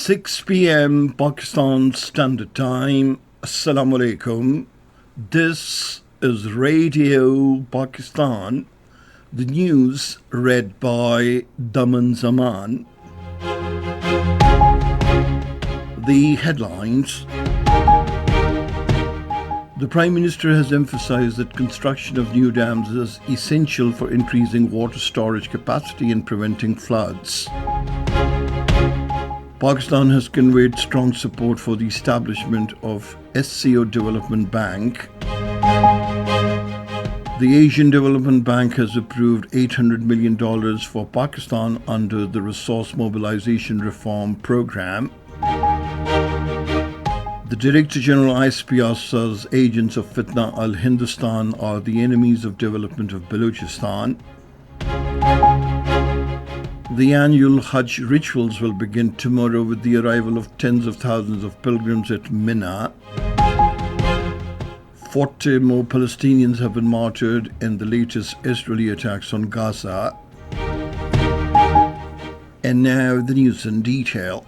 6 p.m. Pakistan Standard Time. Assalamu alaikum. This is Radio Pakistan. The news read by Daman Zaman. The headlines. The Prime Minister has emphasized that construction of new dams is essential for increasing water storage capacity and preventing floods. Pakistan has conveyed strong support for the establishment of SCO Development Bank. The Asian Development Bank has approved $800 million for Pakistan under the Resource Mobilization Reform Program. The Director General ISPR says agents of Fitna al-Hindustan are the enemies of development of Balochistan. The annual Hajj rituals will begin tomorrow with the arrival of tens of thousands of pilgrims at Mina. 40 more Palestinians have been martyred in the latest Israeli attacks on Gaza. And now the news in detail.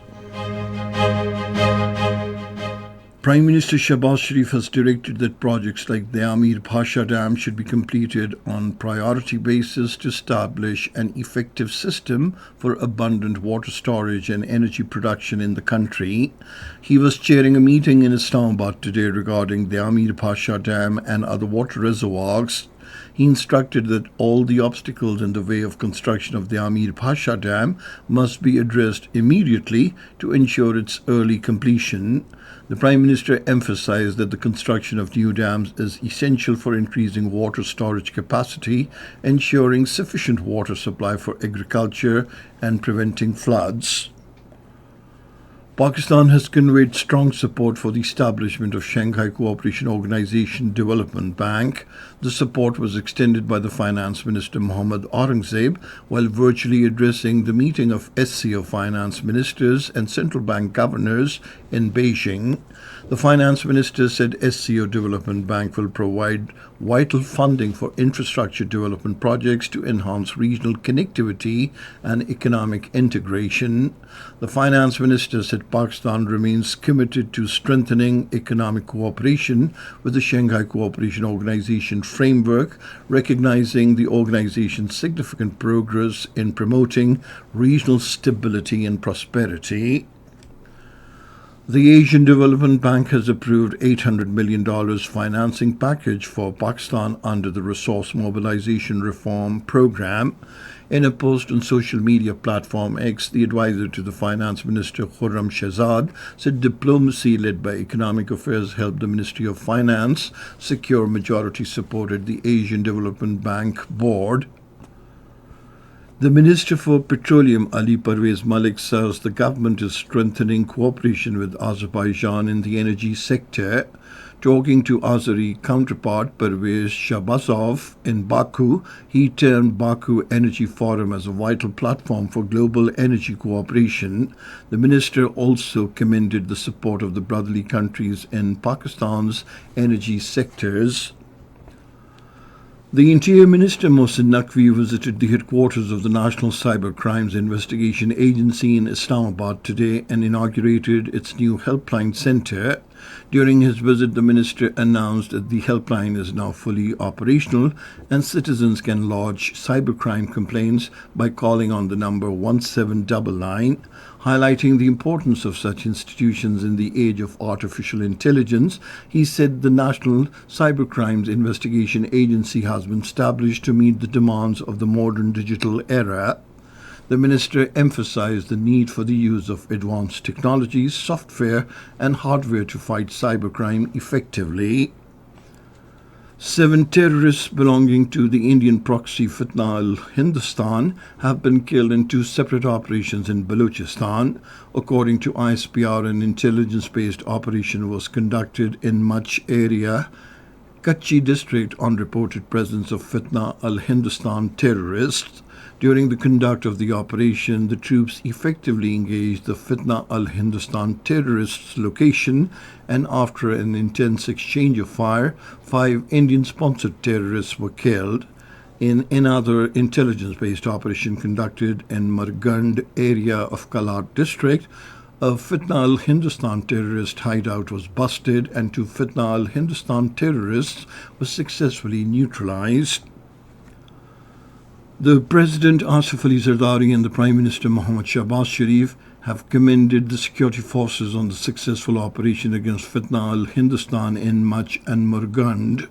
Prime Minister Shahbaz Sharif has directed that projects like the Amir Pasha Dam should be completed on priority basis to establish an effective system for abundant water storage and energy production in the country. He was chairing a meeting in Islamabad today regarding the Amir Pasha Dam and other water reservoirs. He instructed that all the obstacles in the way of construction of the Amir Pasha Dam must be addressed immediately to ensure its early completion. The Prime Minister emphasized that the construction of new dams is essential for increasing water storage capacity, ensuring sufficient water supply for agriculture, and preventing floods. Pakistan has conveyed strong support for the establishment of Shanghai Cooperation Organization Development Bank. The support was extended by the Finance Minister Mohammad Aurangzeb while virtually addressing the meeting of SCO finance ministers and central bank governors in Beijing. The Finance Minister said SCO Development Bank will provide vital funding for infrastructure development projects to enhance regional connectivity and economic integration. The Finance Minister said Pakistan remains committed to strengthening economic cooperation with the Shanghai Cooperation Organization framework, recognizing the organization's significant progress in promoting regional stability and prosperity. The Asian Development Bank has approved $800 million financing package for Pakistan under the Resource Mobilization Reform Program. In a post on social media platform X, the advisor to the Finance Minister Khurram Shahzad said diplomacy led by Economic Affairs helped the Ministry of Finance secure majority support at the Asian Development Bank board. The Minister for Petroleum Ali Parvez Malik says the government is strengthening cooperation with Azerbaijan in the energy sector. Talking to Azeri counterpart Parvez Shahbazov in Baku, he termed Baku Energy Forum as a vital platform for global energy cooperation. The minister also commended the support of the brotherly countries in Pakistan's energy sectors. The Interior Minister Mohsin Naqvi visited the headquarters of the National Cyber Crimes Investigation Agency in Islamabad today and inaugurated its new helpline centre. During his visit, the minister announced that the helpline is now fully operational and citizens can lodge cybercrime complaints by calling on the number 1799. Highlighting the importance of such institutions in the age of artificial intelligence, he said the National Cybercrimes Investigation Agency has been established to meet the demands of the modern digital era. The minister emphasized the need for the use of advanced technologies, software, and hardware to fight cybercrime effectively. 7 terrorists belonging to the Indian proxy Fitna al-Hindustan have been killed in 2 separate operations in Balochistan. According to ISPR, an intelligence-based operation was conducted in Mach area, Kachi district, on reported presence of Fitna al-Hindustan terrorists. During the conduct of the operation, the troops effectively engaged the Fitna al-Hindustan terrorists' location, and after an intense exchange of fire, 5 Indian-sponsored terrorists were killed. In another intelligence-based operation conducted in Margand area of Kalat district, A Fitna al-Hindustan terrorist hideout was busted and two Fitna al-Hindustan terrorists were successfully neutralized. The President Asif Ali Zardari and the Prime Minister Mohammad Shahbaz Sharif have commended the security forces on the successful operation against Fitna al-Hindustan in Mach and Murgand,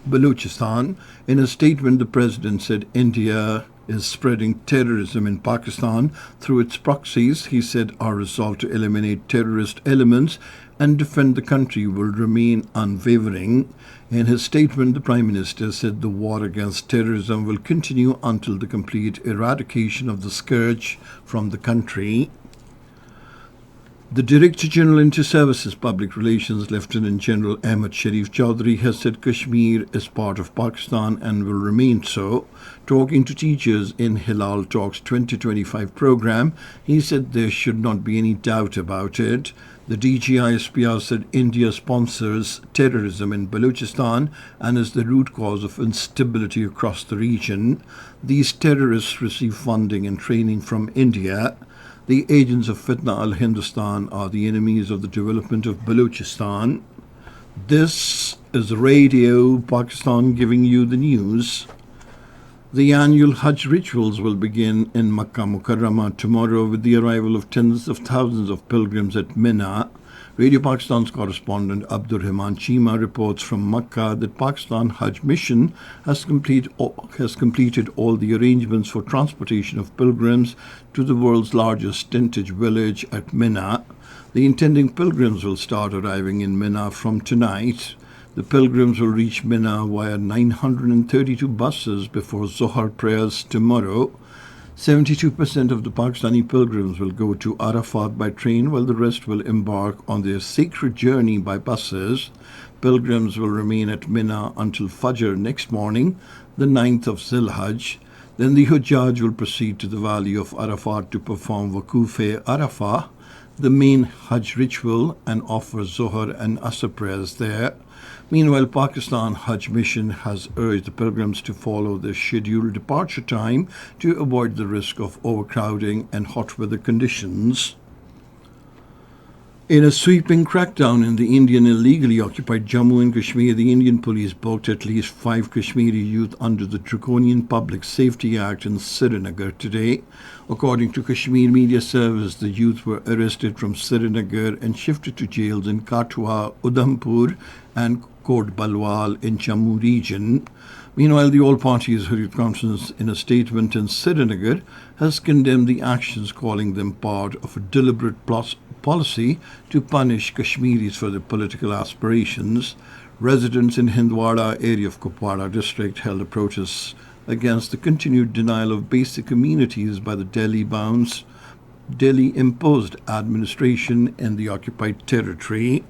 Balochistan. In a statement, the President said India is spreading terrorism in Pakistan through its proxies. He said our resolve to eliminate terrorist elements and defend the country will remain unwavering. In his statement, the Prime Minister said the war against terrorism will continue until the complete eradication of the scourge from the country. The Director General Inter-Services Public Relations, Lieutenant General Ahmed Sharif Chaudhry, has said Kashmir is part of Pakistan and will remain so. Talking to teachers in Hilal Talks 2025 program, he said there should not be any doubt about it. The DGISPR said India sponsors terrorism in Balochistan and is the root cause of instability across the region. These terrorists receive funding and training from India. The agents of Fitna al-Hindustan are the enemies of the development of Balochistan. This is Radio Pakistan giving you the news. The annual Hajj rituals will begin in Makkah Mukarramah tomorrow with the arrival of tens of thousands of pilgrims at Mina. Radio Pakistan's correspondent Abdur Rahman Chima reports from Makkah that Pakistan Hajj Mission has completed all the arrangements for transportation of pilgrims to the world's largest tentage village at Mina. The intending pilgrims will start arriving in Mina from tonight. The pilgrims will reach Mina via 932 buses before Zohar prayers tomorrow. 72% of the Pakistani pilgrims will go to Arafat by train, while the rest will embark on their sacred journey by buses. Pilgrims will remain at Mina until Fajr next morning, the 9th of Zilhajj. Then the Hujjaj will proceed to the valley of Arafat to perform Waquf Arafah, the main Hajj ritual, and offer Zohar and Asr prayers there. Meanwhile, Pakistan Hajj Mission has urged the pilgrims to follow their scheduled departure time to avoid the risk of overcrowding and hot weather conditions. In a sweeping crackdown in the Indian illegally occupied Jammu and Kashmir, the Indian police booked at least 5 Kashmiri youth under the Draconian Public Safety Act in Srinagar today. According to Kashmir Media Service, the youth were arrested from Srinagar and shifted to jails in Katwa, Udhampur and Kot Balwal in Jammu region. Meanwhile, the All Parties Hurriyat Conference, in a statement in Srinagar, has condemned the actions, calling them part of a deliberate policy to punish Kashmiris for their political aspirations. Residents in Hindwara area of Kupwara district held a protest against the continued denial of basic amenities by the Delhi-imposed administration in the occupied territory.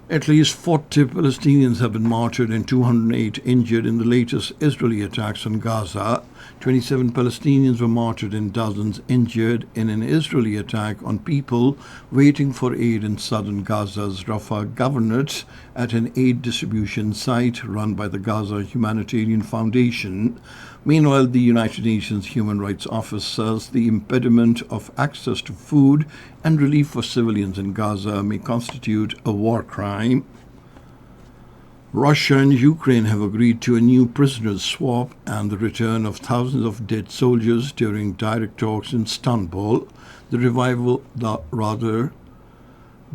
At least 40 Palestinians have been martyred and 208 injured in the latest Israeli attacks on Gaza. 27 Palestinians were martyred and dozens injured in an Israeli attack on people waiting for aid in southern Gaza's Rafah governorate at an aid distribution site run by the Gaza Humanitarian Foundation. Meanwhile, the United Nations Human Rights Office says the impediment of access to food and relief for civilians in Gaza may constitute a war crime. Russia and Ukraine have agreed to a new prisoners swap and the return of thousands of dead soldiers during direct talks in Istanbul. The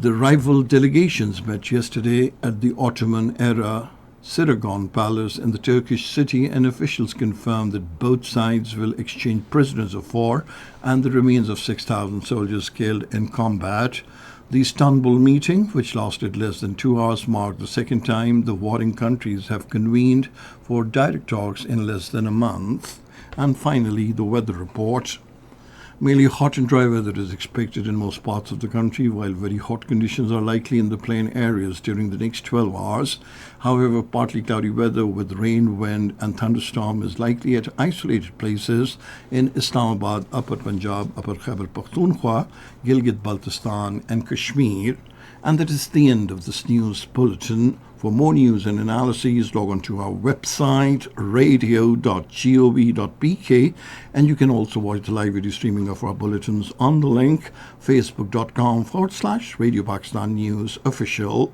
rival delegations met yesterday at the Ottoman-era Saragon Palace in the Turkish city, and officials confirmed that both sides will exchange prisoners of war and the remains of 6,000 soldiers killed in combat. The Istanbul meeting, which lasted less than 2 hours, marked the second time the warring countries have convened for direct talks in less than a month. And finally, the weather report. Mainly hot and dry weather is expected in most parts of the country, while very hot conditions are likely in the plain areas during the next 12 hours. However, partly cloudy weather with rain, wind and thunderstorm is likely at isolated places in Islamabad, Upper Punjab, Upper Khyber Pakhtunkhwa, Gilgit-Baltistan and Kashmir. And that is the end of this news bulletin. For more news and analyses, log on to our website, radio.gov.bk, and you can also watch the live video streaming of our bulletins on the link facebook.com/Radio Pakistan News Official.